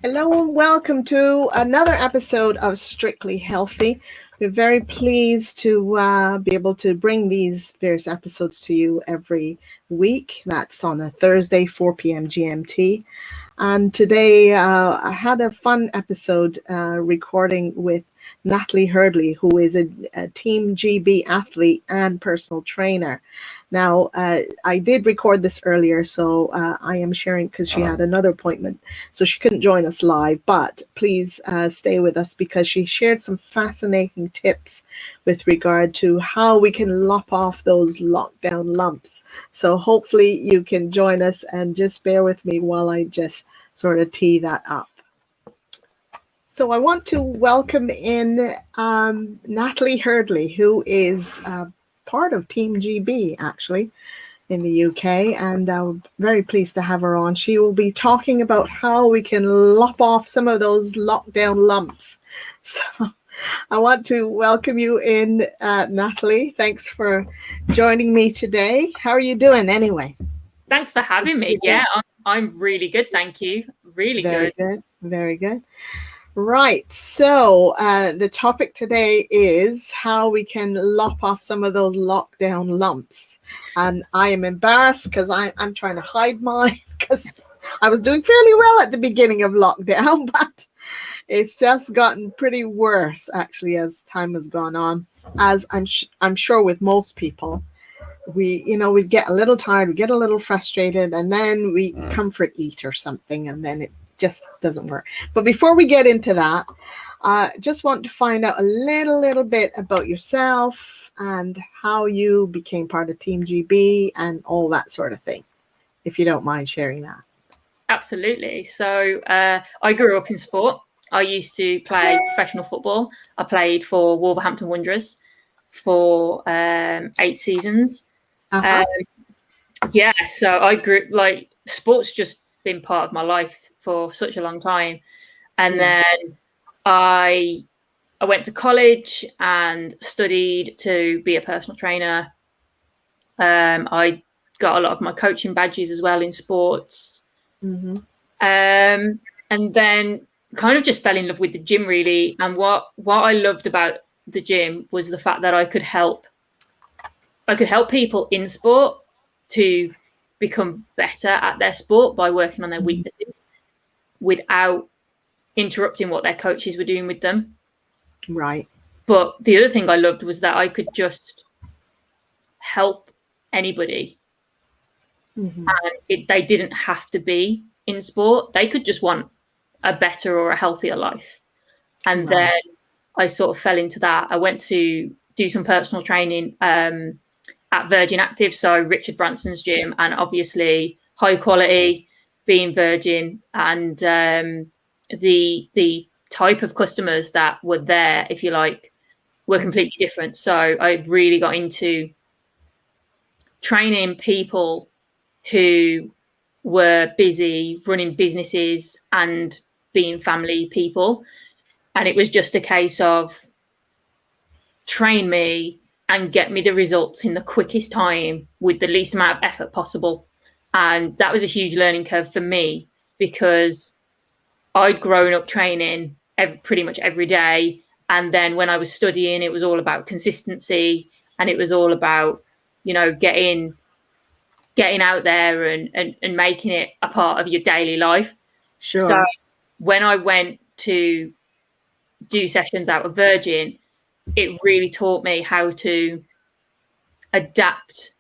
Hello and welcome to another episode of Strictly Healthy. We're very pleased to be able to bring these various episodes to you every week. That's on a Thursday, 4 p.m. GMT. And today I had a fun episode recording with Natalie Hurdley, who is a Team GB athlete and personal trainer. Now, I did record this earlier, so I am sharing because she had another appointment, so she couldn't join us live. But please stay with us because she shared some fascinating tips with regard to how we can lop off those lockdown lumps. So hopefully you can join us and just bear with me while I just sort of tee that up. So I want to welcome in Natalie Hurdley, who is part of Team GB, actually, in the UK, and I'm very pleased to have her on. She will be talking about how we can lop off some of those lockdown lumps. So I want to welcome you in, Natalie. Thanks for joining me today. How are you doing anyway? Thanks for having me. Yeah, I'm really good. Thank you. Really Very good. good. Very good. Right. So the topic today is how we can lop off some of those lockdown lumps. And I am embarrassed because I'm trying to hide mine because I was doing fairly well at the beginning of lockdown, but it's just gotten pretty worse actually as time has gone on. As I'm sure with most people, we get a little tired, we get a little frustrated, and then we comfort eat or something, and then it just doesn't work. But before we get into that, just want to find out a little bit about yourself and how you became part of Team GB and all that sort of thing, if you don't mind sharing that. Absolutely. So I grew up in sport. I used to play professional football. I played for Wolverhampton Wanderers for 8 seasons. Yeah, so I grew sports just been part of my life for such a long time. And then I went to college and studied to be a personal trainer. I got a lot of my coaching badges as well in sports. Mm-hmm. And then kind of just fell in love with the gym really. And what I loved about the gym was the fact that I could help people in sport to become better at their sport by working on their weaknesses without interrupting what their coaches were doing with them. Right. But the other thing I loved was that I could just help anybody. Mm-hmm. And they didn't have to be in sport. They could just want a better or a healthier life. And then I sort of fell into that. I went to do some personal training at Virgin Active, so Richard Branson's gym, and obviously high quality, being Virgin, and the type of customers that were there, if you like, were completely different. So I really got into training people who were busy running businesses and being family people. And it was just a case of train me and get me the results in the quickest time with the least amount of effort possible. And that was a huge learning curve for me because I'd grown up training pretty much every day. And then when I was studying, it was all about consistency, and it was all about, getting out there and making it a part of your daily life. Sure. So when I went to do sessions out of Virgin, it really taught me how to adapt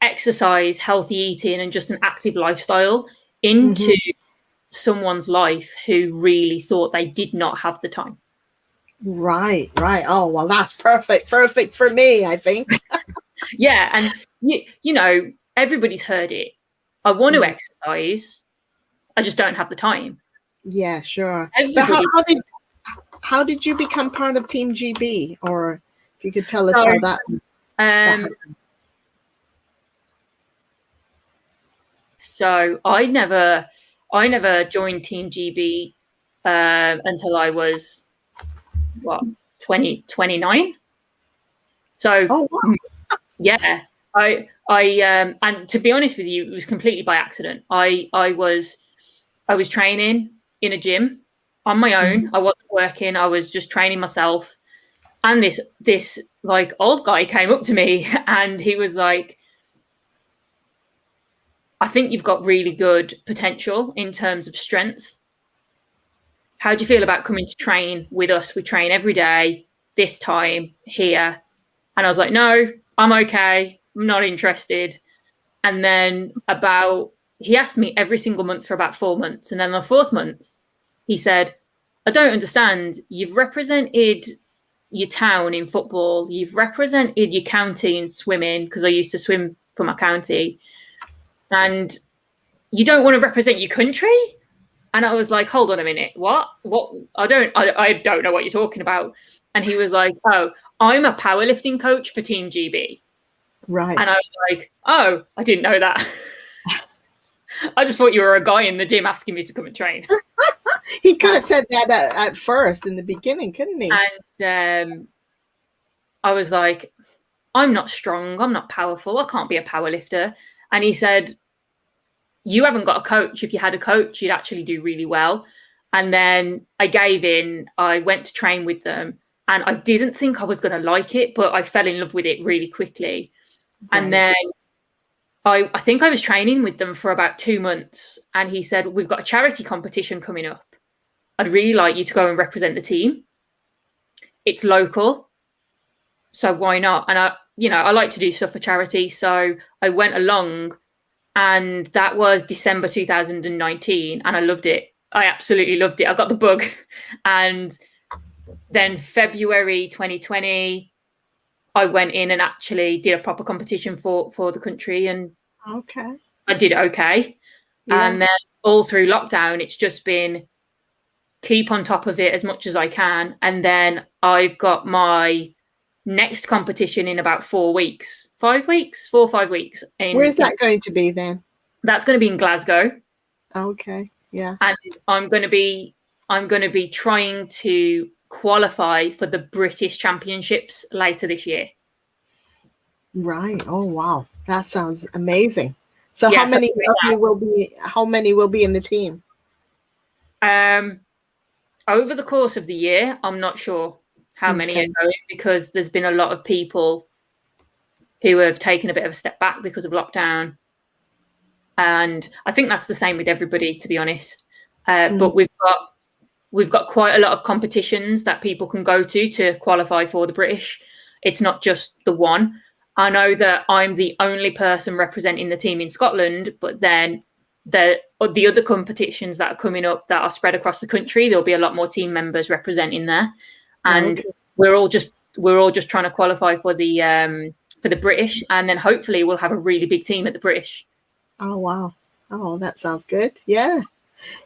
exercise, healthy eating, and just an active lifestyle into someone's life who really thought they did not have the time. Right. Oh, well, that's perfect for me, I think. Yeah, and everybody's heard it. I want to exercise, I just don't have the time. Yeah, sure. But how did you become part of Team GB? Or if you could tell us how that happened. So I never joined Team GB until I was 29. So yeah, I and to be honest with you, it was completely by accident. I was training in a gym on my own. I wasn't working. I was just training myself. And this like old guy came up to me and he was like, I think you've got really good potential in terms of strength. How do you feel about coming to train with us? We train every day, this time here. And I was like, no, I'm okay. I'm not interested. And then he asked me every single month for about 4 months. And then the fourth month, he said, I don't understand. You've represented your town in football. You've represented your county in swimming, because I used to swim for my county. And you don't want to represent your country? And I was like, hold on a minute. What? I don't know what you're talking about. And he was like, oh, I'm a powerlifting coach for Team GB. Right. And I was like, oh, I didn't know that. I just thought you were a guy in the gym asking me to come and train. He could have said that at first in the beginning, couldn't he? And I was like, I'm not strong. I'm not powerful. I can't be a power lifter. And he said, you haven't got a coach. If you had a coach, you'd actually do really well. And then I gave in. I went to train with them. And I didn't think I was going to like it, but I fell in love with it really quickly. Right. And then I think I was training with them for about 2 months. And he said, we've got a charity competition coming up. I'd really like you to go and represent the team. It's local. So why not? And I like to do stuff for charity. So I went along, and that was December 2019. And I loved it. I absolutely loved it. I got the bug. And then February 2020, I went in and actually did a proper competition for the country, and okay, I did okay. Yeah. And then all through lockdown, it's just been keep on top of it as much as I can. And then I've got my next competition in about 4 weeks, 5 weeks, 4 or 5 weeks. Where's that going to be then? That's going to be in Glasgow. Okay, yeah. And I'm going to be trying to qualify for the British Championships later this year. Right. Oh wow, that sounds amazing. So yeah, how many will be in the team? Over the course of the year, I'm not sure how many are going, because there's been a lot of people who have taken a bit of a step back because of lockdown. And I think that's the same with everybody, to be honest. But we've got quite a lot of competitions that people can go to qualify for the British. It's not just the one. I know that I'm the only person representing the team in Scotland, but then the other competitions that are coming up that are spread across the country, there'll be a lot more team members representing there. And we're all just trying to qualify for the British, and then hopefully we'll have a really big team at the British. Oh wow. Oh, that sounds good. Yeah.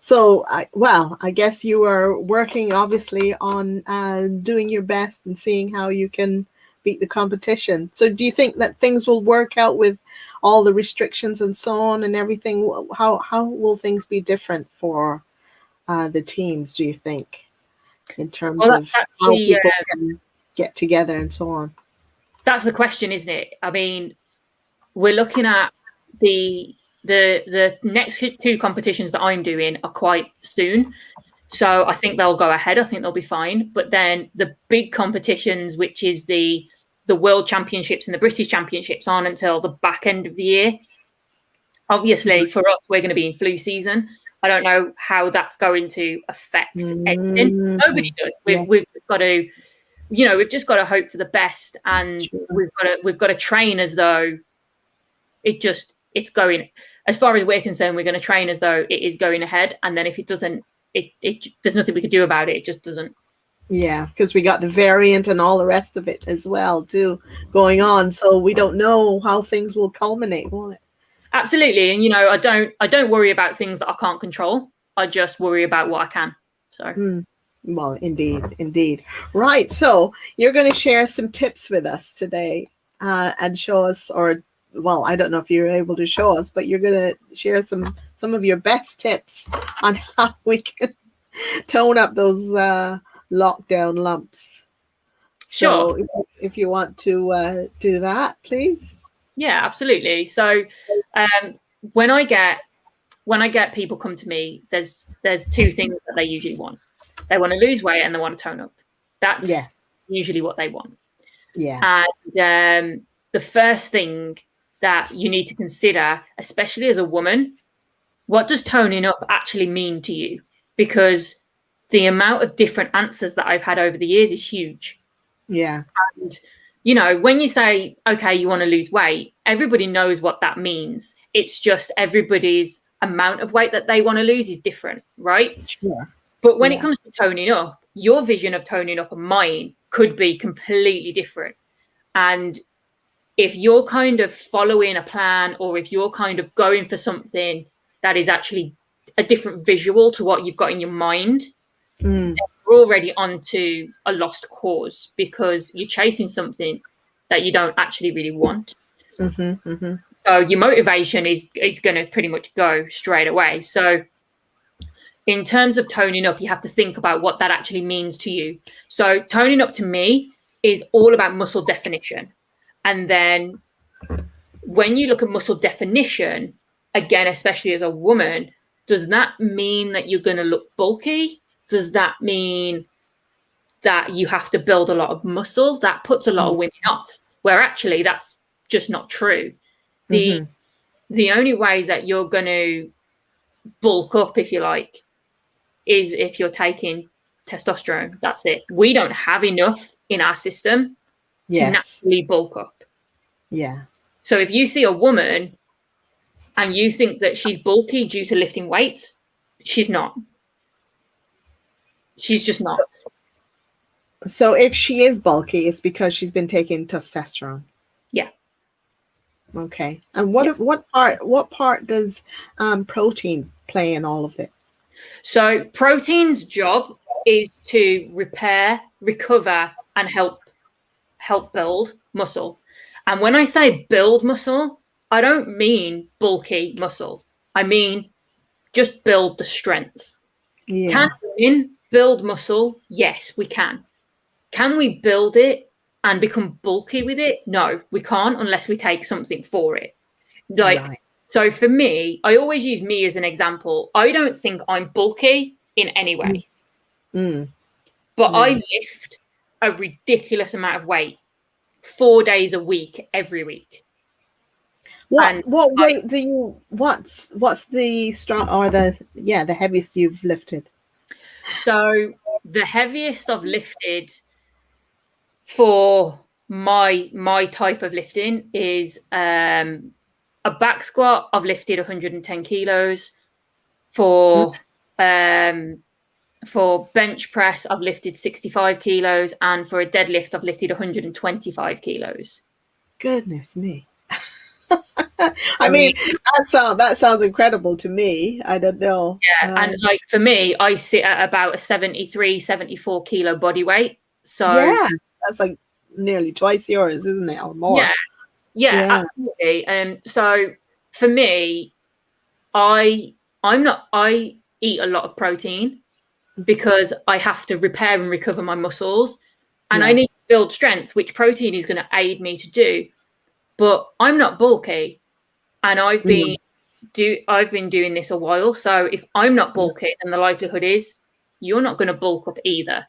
So, I guess you are working obviously on doing your best and seeing how you can beat the competition. So do you think that things will work out with all the restrictions and so on and everything? How will things be different for the teams, do you think, in terms of how people can get together and so on? That's the question, isn't it? I mean, we're looking at the next 2 competitions that I'm doing are quite soon. So I think they'll go ahead. I think they'll be fine. But then the big competitions, which is the World Championships and the British Championships, aren't until the back end of the year. Obviously, for us, we're going to be in flu season. I don't know how that's going to affect anything. Nobody does. We've got to, we've just got to hope for the best, and we've got to train as though it's going. As far as we're concerned, we're going to train as though it is going ahead, and then if it doesn't, there's nothing we could do about it. It just doesn't. Yeah, because we got the variant and all the rest of it as well too going on, so we don't know how things will culminate, won't it? Absolutely. And I don't worry about things that I can't control. I just worry about what I can. So well, indeed. Right, so you're going to share some tips with us today and show us, or well, I don't know if you're able to show us, but you're going to share some of your best tips on how we can tone up those lockdown lumps. Sure. So if you want to do that, please. Yeah, absolutely. So when I get when I get people come to me, there's two things that they usually want. They want to lose weight and they want to tone up. That's usually what they want. Yeah. And the first thing that you need to consider, especially as a woman, what does toning up actually mean to you? Because the amount of different answers that I've had over the years is huge. Yeah. And, you know, when you say, okay, you want to lose weight, everybody knows what that means. It's just everybody's amount of weight that they want to lose is different, right? Sure. But when it comes to toning up, your vision of toning up and mine could be completely different. And if you're kind of following a plan, or if you're kind of going for something that is actually a different visual to what you've got in your mind, you're already onto a lost cause, because you're chasing something that you don't actually really want. So your motivation is going to pretty much go straight away. So in terms of toning up, you have to think about what that actually means to you. So toning up to me is all about muscle definition. And then when you look at muscle definition, again, especially as a woman, does that mean that you're going to look bulky? Does that mean that you have to build a lot of muscle? That puts a lot of women off, where actually that's just not true. The only way that you're going to bulk up, if you like, is if you're taking testosterone. That's it. We don't have enough in our system to naturally bulk up. Yeah. So if you see a woman and you think that she's bulky due to lifting weights, she's not. She's just not. So if she is bulky, it's because she's been taking testosterone. Yeah. Okay. And what part does protein play in all of it? So protein's job is to repair, recover, and help build muscle. And when I say build muscle, I don't mean bulky muscle. I mean just build the strength. Yeah. Can women build muscle? Yes, we can. Can we build it and become bulky with it? No, we can't unless we take something for it. So for me, I always use me as an example. I don't think I'm bulky in any way. But I lift a ridiculous amount of weight 4 days a week, every week. What weight do you, what's the strong or the heaviest you've lifted? So the heaviest I've lifted for my type of lifting is a back squat. I've lifted 110 kilos. For bench press, I've lifted 65 kilos, and for a deadlift, I've lifted 125 kilos. Goodness me. I mean, that sounds incredible to me. I don't know. Yeah, and like for me, I sit at about a 73, 74 kilo body weight. So yeah, that's like nearly twice yours, isn't it, or more? Yeah, absolutely. So for me, I eat a lot of protein because I have to repair and recover my muscles, and I need to build strength, which protein is going to aid me to do. But I'm not bulky, and I've been doing this a while. So if I'm not bulky, then the likelihood is you're not going to bulk up either.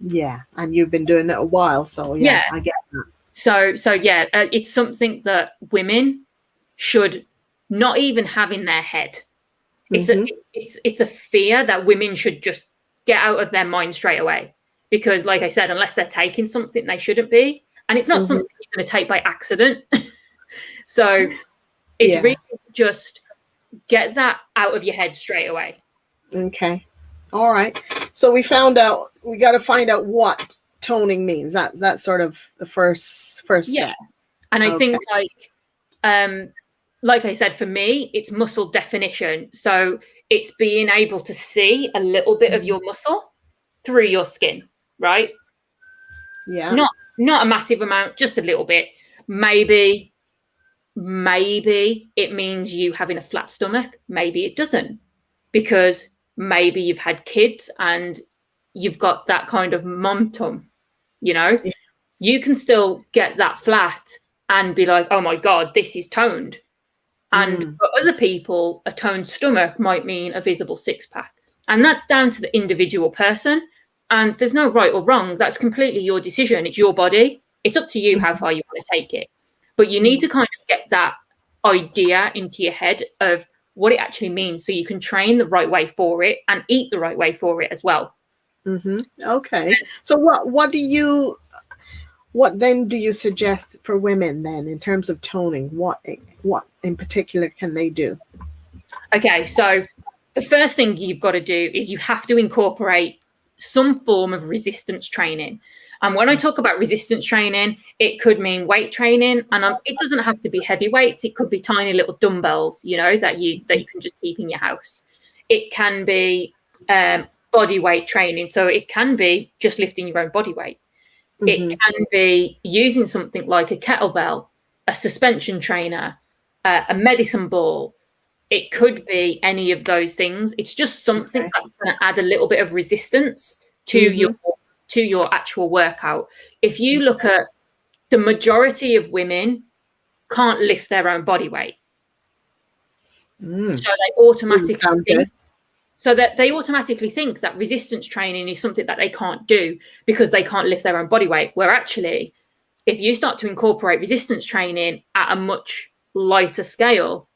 Yeah, and you've been doing it a while, so yeah. I get that. So yeah, it's something that women should not even have in their head. It's a fear that women should just get out of their mind straight away, because, like I said, unless they're taking something they shouldn't be, and it's not something you're going to take by accident. So it's really just get that out of your head straight away. Okay. All right. So we got to find out what toning means. That's sort of the first step. And I think like I said, for me, it's muscle definition. So it's being able to see a little bit of your muscle through your skin, right? Yeah. Not a massive amount, just a little bit. Maybe it means you having a flat stomach. Maybe it doesn't, because maybe you've had kids and you've got that kind of mum tum, you know? Yeah. You can still get that flat and be like, oh my God, this is toned. And for other people, a toned stomach might mean a visible six-pack. And that's down to the individual person. And there's no right or wrong. That's completely your decision. It's your body. It's up to you how far you want to take it. But you need to kind of get that idea into your head of what it actually means so you can train the right way for it and eat the right way for it as well. Okay. So what then do you suggest for women then in terms of toning? What in particular can they do? Okay, so the first thing you've got to do is you have to incorporate some form of resistance training. And when I talk about resistance training, it could mean weight training, and it doesn't have to be heavy weights. It could be tiny little dumbbells, that you can just keep in your house. It can be body weight training, so it can be just lifting your own body weight. It can be using something like a kettlebell, a suspension trainer, a medicine ball. It could be any of those things. It's just something that's going to add a little bit of resistance to your actual workout. If you look at the majority of women can't lift their own body weight. So they automatically think that resistance training is something that they can't do because they can't lift their own body weight. Where actually, if you start to incorporate resistance training at a much lighter scale,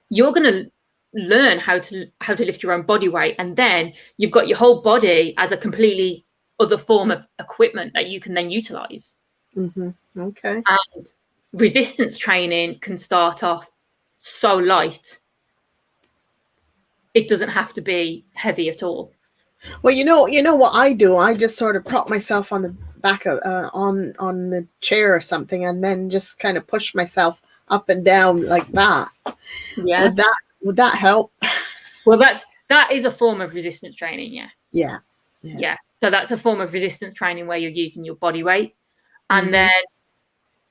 you're going to learn how to lift your own body weight, and then you've got your whole body as a completely other form of equipment that you can then utilize. Okay. And resistance training can start off so light. It doesn't have to be heavy at all. Well, you know what I do? I just sort of prop myself on the back of on the chair or something, and then just kind of push myself up and down like that. Yeah. Would that help? Well, that is a form of resistance training. Yeah. So that's a form of resistance training where you're using your body weight. And then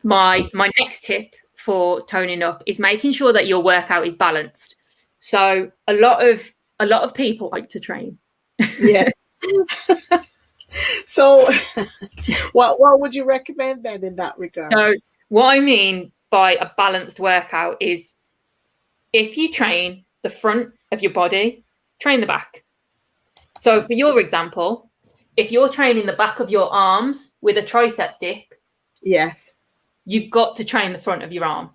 my next tip for toning up is making sure that your workout is balanced. So a lot of people like to train. Yeah. So what would you recommend then in that regard? So what I mean by a balanced workout is if you train the front of your body, train the back. So for your example, if you're training the back of your arms with a tricep dip, yes, you've got to train the front of your arm.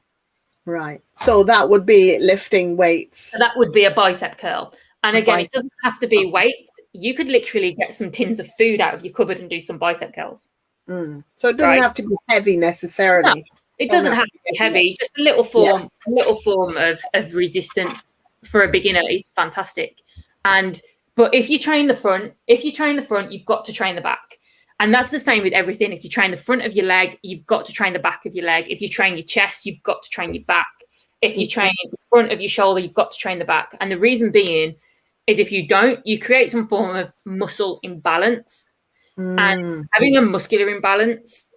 Right. So that would be lifting weights. So that would be a bicep curl. And again, it doesn't have to be weights. You could literally get some tins of food out of your cupboard and do some bicep curls. So it doesn't have to be heavy necessarily. No, it doesn't have to be heavy. Just a little form of resistance for a beginner is fantastic. But if you train the front, you've got to train the back. And that's the same with everything. If you train the front of your leg, you've got to train the back of your leg. If you train your chest, you've got to train your back. If you train the front of your shoulder, you've got to train the back. And the reason being is if you don't, you create some form of muscle imbalance. And having a muscular imbalance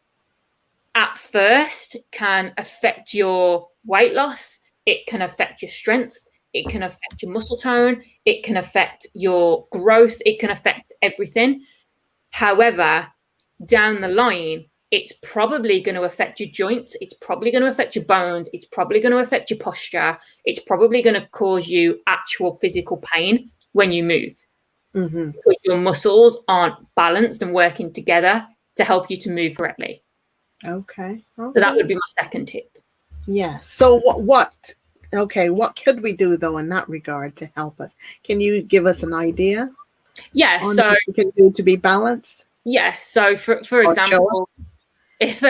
at first can affect your weight loss. It can affect your strength. It can affect your muscle tone. It can affect your growth. It can affect everything. However, down the line, it's probably going to affect your joints. It's probably going to affect your bones. It's probably going to affect your posture. It's probably going to cause you actual physical pain when you move. Because your muscles aren't balanced and working together to help you to move correctly. Okay. So that would be my second tip. Yeah. So what could we do though in that regard to help us? Can you give us an idea? Yeah. On so what we can do to be balanced? Yeah. So for example, if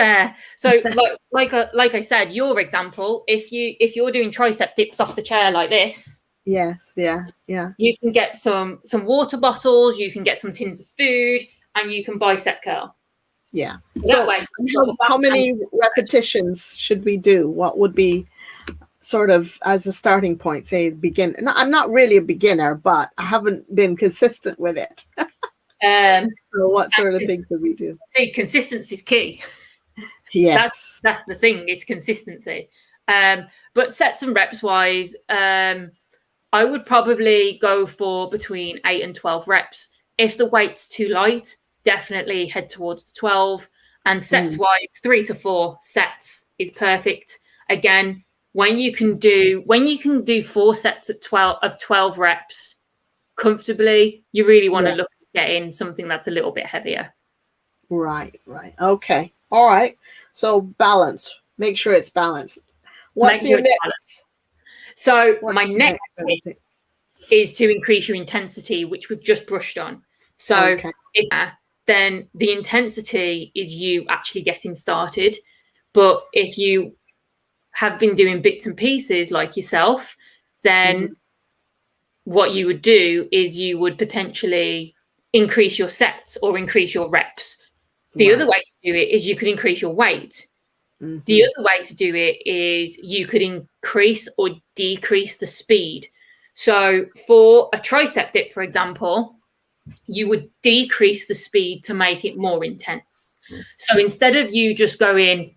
like I said, your example, if you're doing tricep dips off the chair like this. Yes. Yeah. You can get some water bottles, you can get some tins of food, and you can bicep curl. Yeah. So how many repetitions should we do? What would be sort of as a starting point, say begin? I'm not really a beginner, but I haven't been consistent with it. So what sort of things do we do? See, consistency is key. Yes. That's the thing. It's consistency. But sets and reps wise, I would probably go for between 8 and 12 reps. If the weight's too light, definitely head towards 12. And sets wise, 3 to 4 sets is perfect. Again, when you can do 4 sets at 12 reps comfortably, you really want to look at getting something that's a little bit heavier. Right. Okay. All right. So balance. Make sure it's balanced. What's your next? So my next tip is to increase your intensity, which we've just brushed on. So then the intensity is you actually getting started. But if you have been doing bits and pieces like yourself, then what you would do is you would potentially increase your sets or increase your reps. The other way to do it is you could increase your weight. The other way to do it is you could increase or decrease the speed. So for a tricep dip, for example, you would decrease the speed to make it more intense. So instead of you just going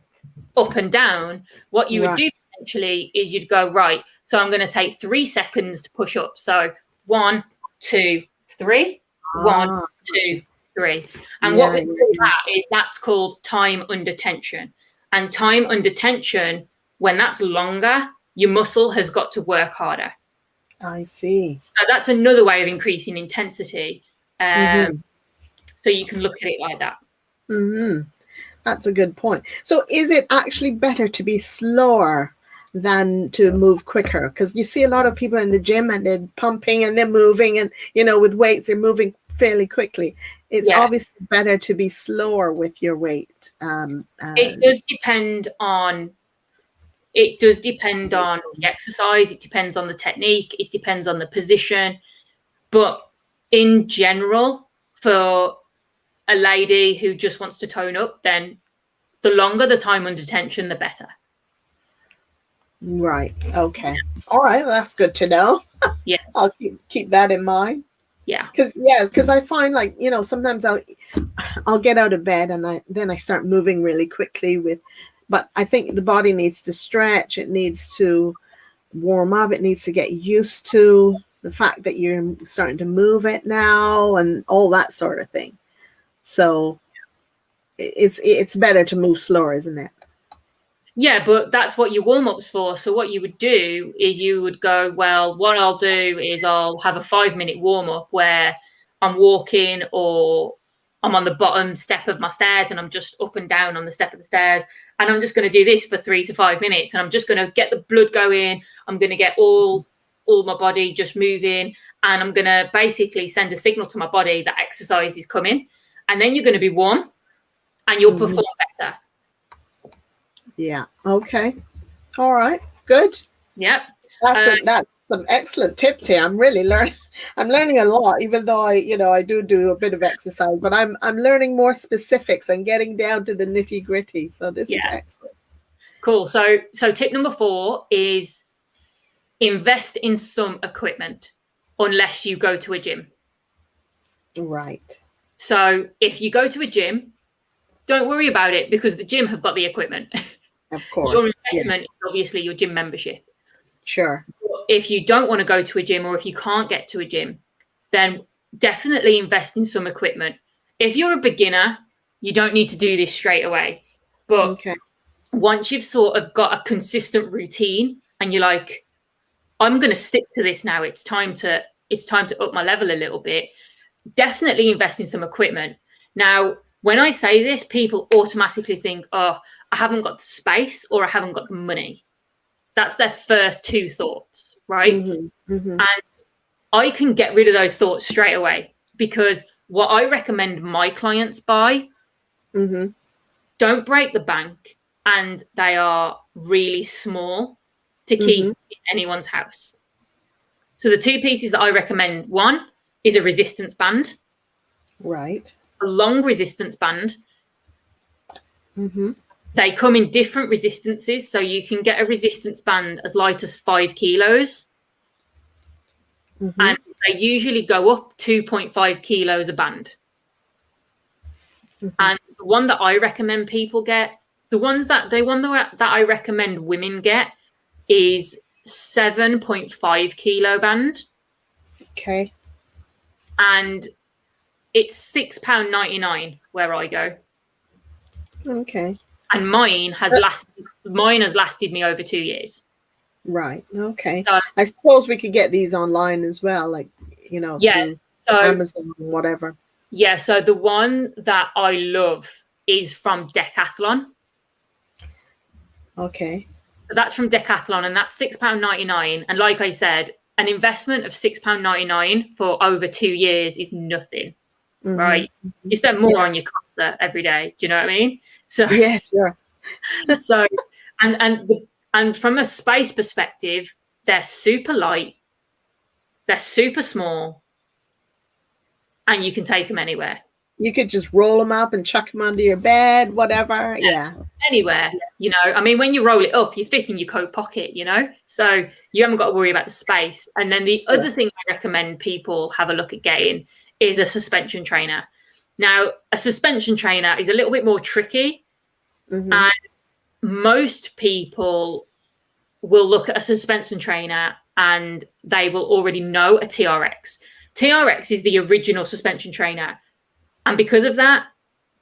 up and down, what you would do potentially is you'd go, right, so I'm going to take 3 seconds to push up. So 1, 2, 3, 1, 2, 3. And what we call that is that's called time under tension. And time under tension, when that's longer, your muscle has got to work harder. I see. So that's another way of increasing intensity. So you can look at it like that. That's a good point. So is it actually better to be slower than to move quicker? Because you see a lot of people in the gym and they're pumping and they're moving and, with weights, they're moving fairly quickly. It's obviously better to be slower with your weight. It does depend on the exercise. It depends on the technique. It depends on the position. But in general, for a lady who just wants to tone up, then the longer the time under tension, the better. Right. Okay. All right. That's good to know. Yeah. I'll keep that in mind. Yeah. Because I find sometimes I'll get out of bed and then I start moving really quickly but I think the body needs to stretch. It needs to warm up. It needs to get used to the fact that you're starting to move it now and all that sort of thing. So it's better to move slower, isn't it? Yeah, but that's what your warm-up's for. So what you would do is you would go, well, what I'll do is I'll have a 5-minute warm-up where I'm walking or I'm on the bottom step of my stairs and I'm just up and down on the step of the stairs. And I'm just going to do this for 3 to 5 minutes. And I'm just going to get the blood going. I'm going to get all my body just moving. And I'm going to basically send a signal to my body that exercise is coming. And then you're going to be warm and you'll perform better. Yeah. Okay. All right. Good. Yep. That's some excellent tips here. I'm really learning. I'm learning a lot, even though I do a bit of exercise, but I'm learning more specifics and getting down to the nitty gritty. So this is excellent. Cool. So tip number 4 is invest in some equipment unless you go to a gym. Right. So if you go to a gym, don't worry about it because the gym have got the equipment. Of course. Your investment is obviously your gym membership. Sure. If you don't want to go to a gym or if you can't get to a gym, then definitely invest in some equipment. If you're a beginner, you don't need to do this straight away. But once you've sort of got a consistent routine and you're like, I'm going to stick to this now, it's time to up my level a little bit, definitely invest in some equipment. Now, when I say this, people automatically think, oh, I haven't got the space or I haven't got the money. That's their first 2 thoughts, right? And I can get rid of those thoughts straight away because what I recommend my clients buy don't break the bank and they are really small to keep in anyone's house. So the 2 pieces that I recommend, one is a resistance band. Right. A long resistance band. They come in different resistances. So you can get a resistance band as light as 5 kilos. And they usually go up 2.5 kilos a band. And the one that I recommend people get, the one that I recommend women get is 7.5 kilo band. Okay. And it's £6.99 where I go. Okay. And mine has lasted me over 2 years. Right. Okay. So I suppose we could get these online as well, like, yeah, through so Amazon or whatever. yeah, so the one that I love is from Decathlon. Okay. So that's from Decathlon, and that's £6.99. And like I said, an investment of £6.99 for over 2 years is nothing, Mm-hmm. right? You spend Yeah. more on your costa every day. Do you know what I mean? So, Yeah, sure. so, and from a space perspective, they're super light, they're super small, and you can take them anywhere. You could just roll them up and chuck them under your bed, whatever. Yeah. Anywhere, I mean, when you roll it up, you fit in your coat pocket, so you haven't got to worry about the space. And then the Sure. other thing I recommend people have a look at getting is a suspension trainer. Now, a suspension trainer is a little bit more tricky, Mm-hmm. and most people will look at a suspension trainer and they will already know a TRX. TRX is the original suspension trainer, and because of that,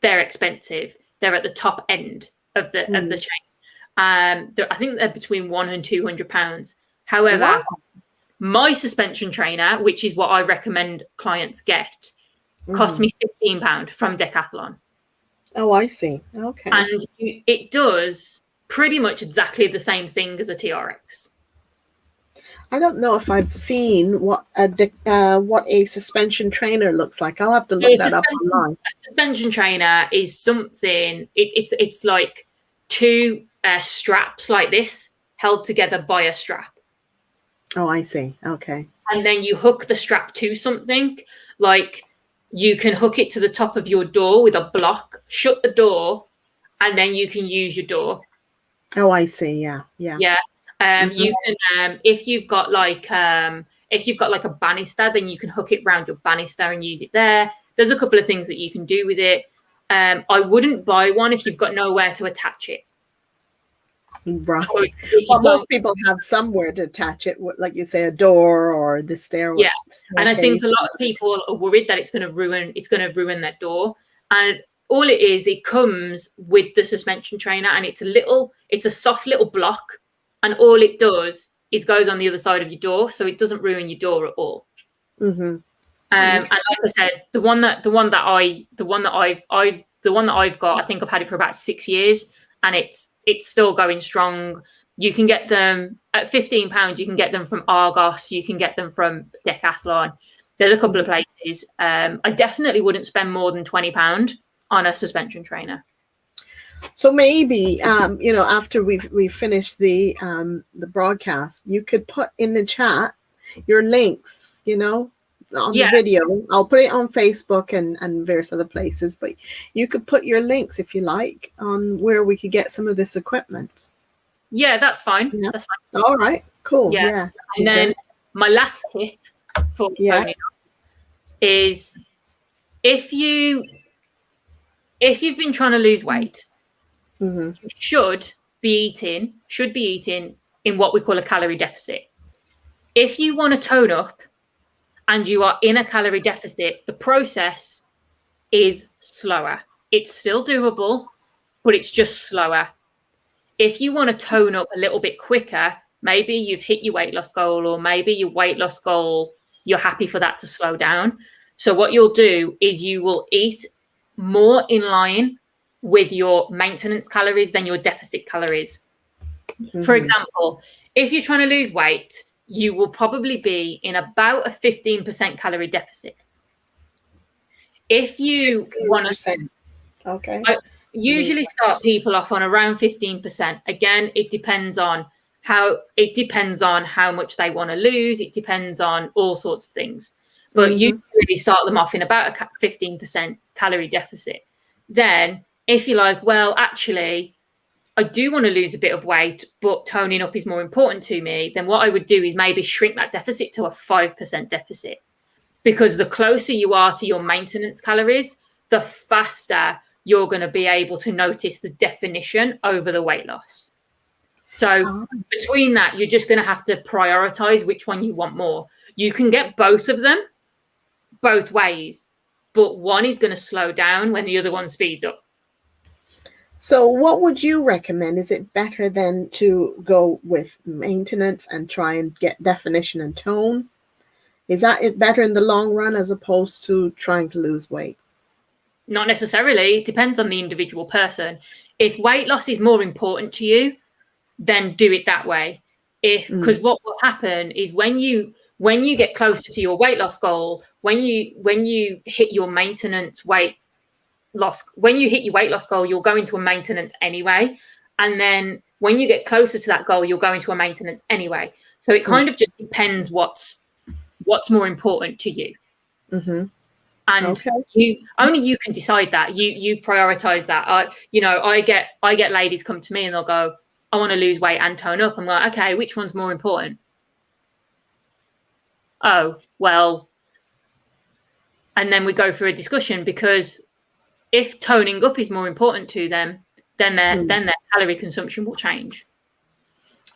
they're expensive. They're at the top end of the Mm-hmm. chain. I think they're between £100 and £200. However, Wow. my suspension trainer, which is what I recommend clients get, cost Mm-hmm. me £15 from Decathlon. Oh, I see. Okay. And it does pretty much exactly the same thing as a TRX. I don't know if I've seen what a suspension trainer looks like. I'll have to look that up online. A suspension trainer is something. It's like two straps like this held together by a strap. Oh, I see. Okay. And then you hook the strap to something. Like you can hook it to the top of your door with a block, shut the door, and then you can use your door. Oh, I see. Yeah. Yeah. Yeah. Mm-hmm. You can if you've got like a banister, then you can hook it around your banister and use it there. There's a couple of things that you can do with it. I wouldn't buy one if you've got nowhere to attach it. Right. Well, most people have somewhere to attach it, like you say, a door or the stairway. Yeah, and I think a lot of people are worried that it's going to ruin that door. And all it is, it comes with the suspension trainer, and it's a soft little block, and all it does is goes on the other side of your door, so it doesn't ruin your door at all. Mm-hmm. And like I said, the one that I've got, I think I've had it for about 6 years, and it's still going strong. You can get them at £15. You can get them from Argos. You can get them from Decathlon. There's a couple of places. I definitely wouldn't spend more than £20 on a suspension trainer. So maybe after we finish the broadcast, you could put in the chat your links. On the video. I'll put it on Facebook and various other places, but you could put your links if you like on where we could get some of this equipment. Yeah, that's fine. Yeah. That's fine. All right, cool. Yeah. And then my last tip for toning up is if you've been trying to lose weight, mm-hmm. you should be eating in what we call a calorie deficit. If you want to tone up and you are in a calorie deficit, the process is slower. It's still doable, but it's just slower. If you want to tone up a little bit quicker, maybe you've hit your weight loss goal, or maybe your weight loss goal, you're happy for that to slow down. So what you'll do is you will eat more in line with your maintenance calories than your deficit calories. Mm-hmm. For example, if you're trying to lose weight, you will probably be in about a 15% calorie deficit. If you want to, okay, I usually start people off on around 15%. Again, it depends on how much they want to lose. It depends on all sorts of things. But you really start them off in about a 15% calorie deficit. Then, if you're like, well, actually, I do want to lose a bit of weight, but toning up is more important to me, then what I would do is maybe shrink that deficit to a 5% deficit. Because the closer you are to your maintenance calories, the faster you're going to be able to notice the definition over the weight loss. So between that, you're just going to have to prioritize which one you want more. You can get both of them both ways, but one is going to slow down when the other one speeds up. So what would you recommend? Is it better then to go with maintenance and try and get definition and tone? Is that it better in the long run as opposed to trying to lose weight? Not necessarily. It depends on the individual person. If weight loss is more important to you, then do it that way. Because what will happen is when you get closer to your weight loss goal, when you hit your maintenance weight loss, when you hit your weight loss goal, you'll go into a maintenance anyway. And then when you get closer to that goal, you'll go into a maintenance anyway. So it kind of just depends what's more important to you. Mm-hmm. And you can decide that. You prioritize that. I get ladies come to me and they'll go, I want to lose weight and tone up. I'm like, okay, which one's more important? Oh, well. And then we go through a discussion, because if toning up is more important to them, then their calorie consumption will change.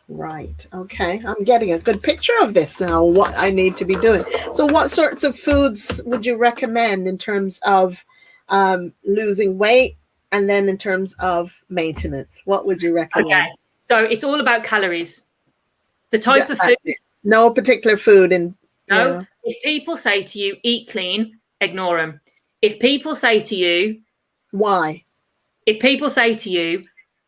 Right. Okay. I'm getting a good picture of this now, what I need to be doing. So what sorts of foods would you recommend in terms of losing weight, and then in terms of maintenance? What would you recommend? Okay. So it's all about calories. The type of food. No particular food. No. If people say to you, eat clean, ignore them. If people say to you, why? If people say to you,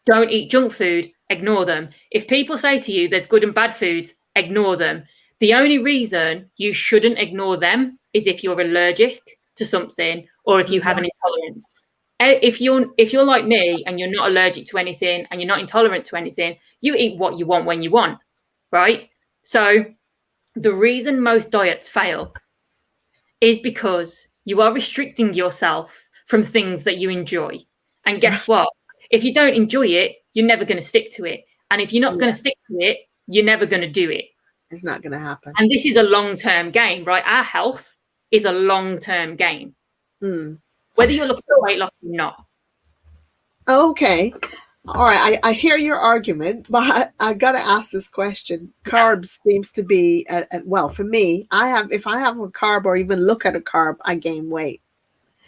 don't eat junk food, ignore them. If people say to you, there's good and bad foods, ignore them. The only reason you shouldn't ignore them is if you're allergic to something, or if you have an intolerance. If you're like me and you're not allergic to anything and you're not intolerant to anything, you eat what you want when you want, right? So the reason most diets fail is because you are restricting yourself from things that you enjoy. And guess what? If you don't enjoy it, you're never going to stick to it. And if you're not going to stick to it, you're never going to do it. It's not going to happen. And this is a long-term game, right? Our health is a long-term game. Whether you're looking for weight loss or not. Okay. All right. I hear your argument, but I got to ask this question. Carbs seems to be, well, for me, if I have a carb or even look at a carb, I gain weight.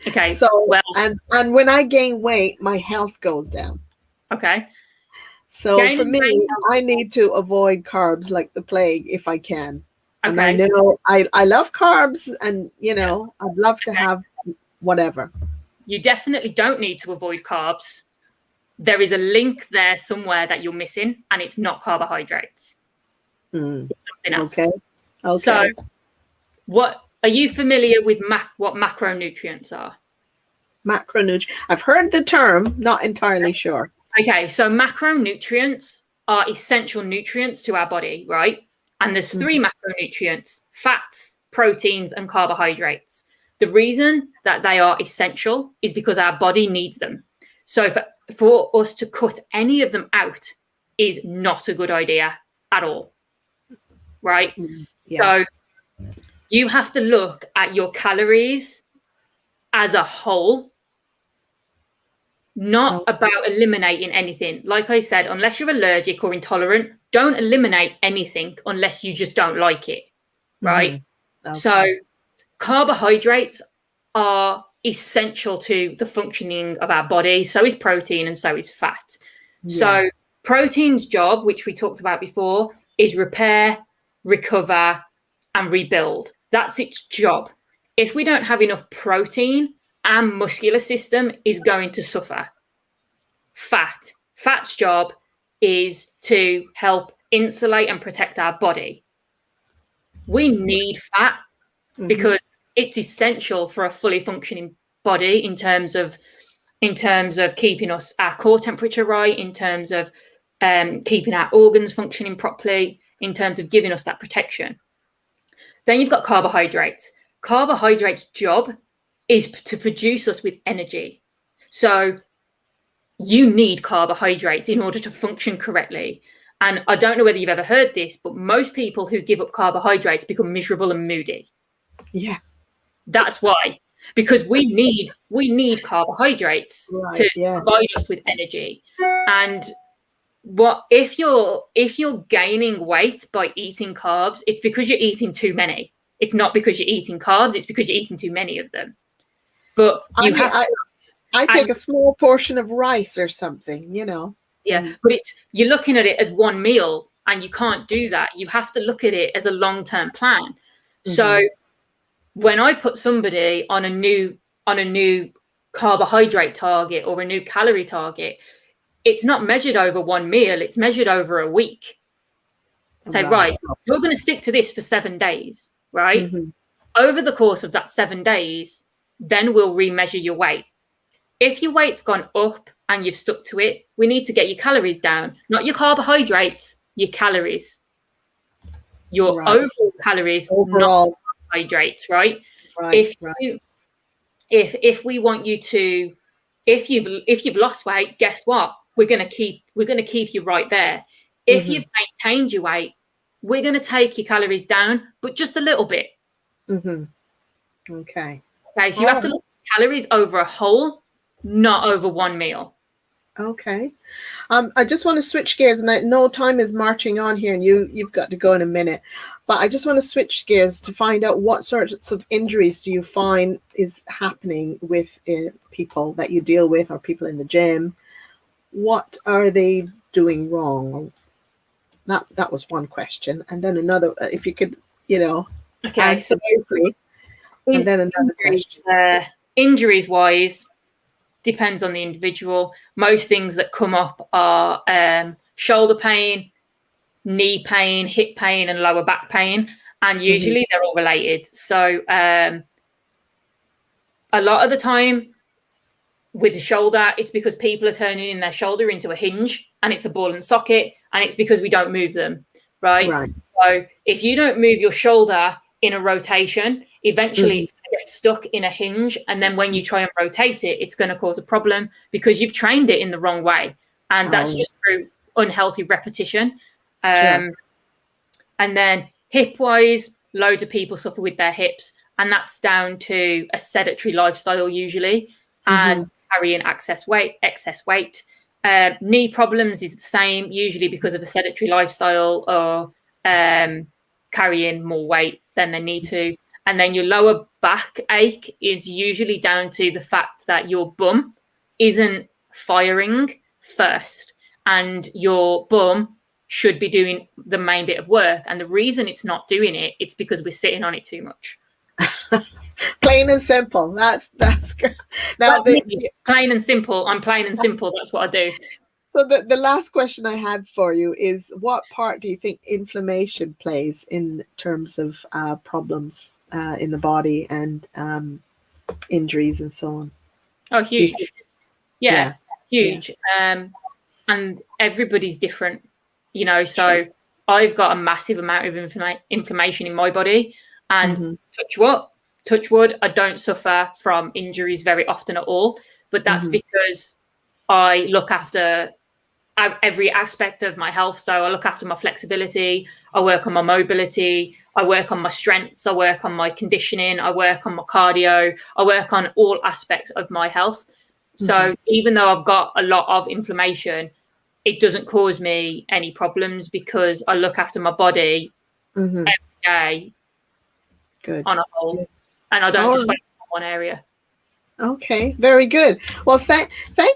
Okay. So, and when I gain weight, my health goes down. Okay. So for me, I need to avoid carbs like the plague if I can. Okay. And I know I love carbs, and I'd love to have whatever. You definitely don't need to avoid carbs. There is a link there somewhere that you're missing, and it's not carbohydrates. It's something else. Okay. So are you familiar with what macronutrients are? Macronutrients. I've heard the term, not entirely sure. Okay, so macronutrients are essential nutrients to our body, right? And there's three macronutrients: fats, proteins, and carbohydrates. The reason that they are essential is because our body needs them. So for us to cut any of them out is not a good idea at all, right? So you have to look at your calories as a whole, not about eliminating anything. Like I said, unless you're allergic or intolerant, don't eliminate anything unless you just don't like it, right? So carbohydrates are essential to the functioning of our body. So is protein, and so is fat. So protein's job, which we talked about before, is repair, recover, and rebuild. That's its job. If we don't have enough protein, our muscular system is going to suffer. Fat's job is to help insulate and protect our body. We need fat because it's essential for a fully functioning body in terms of keeping our core temperature right, in terms of keeping our organs functioning properly, in terms of giving us that protection. Then you've got carbohydrates. Carbohydrates' job is to produce us with energy. So you need carbohydrates in order to function correctly. And I don't know whether you've ever heard this, but most people who give up carbohydrates become miserable and moody. Yeah. That's why. Because we need carbohydrates to provide us with energy. And if you're gaining weight by eating carbs, it's because you're eating too many. It's not because you're eating carbs, it's because you're eating too many of them. But I take a small portion of rice or something, you know. Yeah, but you're looking at it as one meal, and you can't do that. You have to look at it as a long-term plan. So when I put somebody on a new carbohydrate target or a new calorie target, it's not measured over one meal, it's measured over a week. Say, right, you're going to stick to this for 7 days, right? Over the course of that 7 days, then we'll remeasure your weight. If your weight's gone up and you've stuck to it, we need to get your calories down, not your carbohydrates, your calories, your overall calories, not carbohydrates, right? If we want you to, if you've lost weight, guess what? We're going to keep you right there. If you've maintained your weight, we're going to take your calories down, but just a little bit. Okay. So you have to look at calories over a whole, not over one meal. Okay. I just want to switch gears, and I know time is marching on here, and you've got to go in a minute, but I just want to switch gears to find out what sorts of injuries do you find is happening with people that you deal with, or people in the gym. What are they doing wrong? That was one question, and then another, if you could, okay, so briefly, and then another question. Injuries wise, depends on the individual. Most things that come up are shoulder pain, knee pain, hip pain, and lower back pain, and usually they're all related. So a lot of the time with the shoulder, it's because people are turning in their shoulder into a hinge, and it's a ball and socket, and it's because we don't move them, right? So if you don't move your shoulder in a rotation, eventually it's going to get stuck in a hinge, and then when you try and rotate it, it's going to cause a problem because you've trained it in the wrong way, and that's just through unhealthy repetition. And then hip wise, loads of people suffer with their hips, and that's down to a sedentary lifestyle usually, and carrying excess weight. Knee problems is the same, usually because of a sedentary lifestyle or carrying more weight than they need to. And then your lower back ache is usually down to the fact that your bum isn't firing first, and your bum should be doing the main bit of work. And the reason it's not doing it, it's because we're sitting on it too much. Plain and simple. That's good. Now, plain and simple. I'm plain and simple. That's what I do. So the last question I had for you is, what part do you think inflammation plays in terms of problems in the body and injuries and so on? Oh, huge. Yeah, huge. Yeah. And everybody's different, so I've got a massive amount of inflammation in my body, and touch wood, I don't suffer from injuries very often at all, but that's because I look after every aspect of my health. So I look after my flexibility, I work on my mobility, I work on my strengths, I work on my conditioning, I work on my cardio, I work on all aspects of my health. So even though I've got a lot of inflammation, it doesn't cause me any problems because I look after my body every day on a whole, and I don't just focus on one area. Okay, very good. Well, thank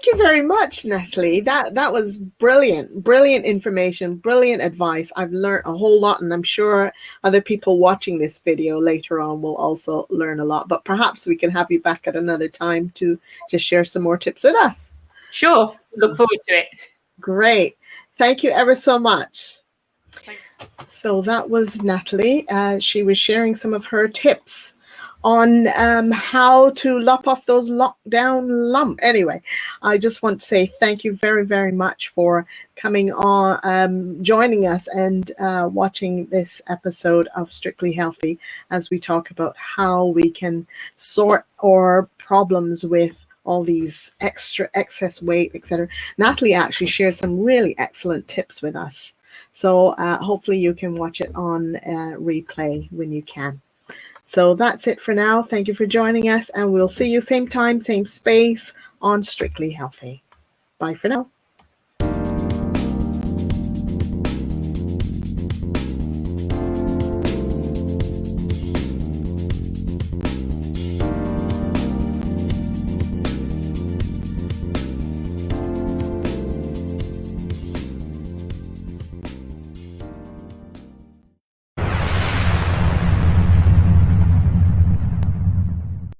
you very much, Natalie. That was brilliant information, brilliant advice. I've learned a whole lot, and I'm sure other people watching this video later on will also learn a lot. But perhaps we can have you back at another time to just share some more tips with us. Sure. Look forward to it. Great. Thank you ever so much. So that was Natalie. She was sharing some of her tips on how to lop off those lockdown lump. Anyway, I just want to say thank you very, very much for coming on, joining us and watching this episode of Strictly Healthy as we talk about how we can sort our problems with all these excess weight, etc. Natalie actually shared some really excellent tips with us. So hopefully you can watch it on replay when you can. So that's it for now. Thank you for joining us, and we'll see you same time, same space on Strictly Healthy. Bye for now.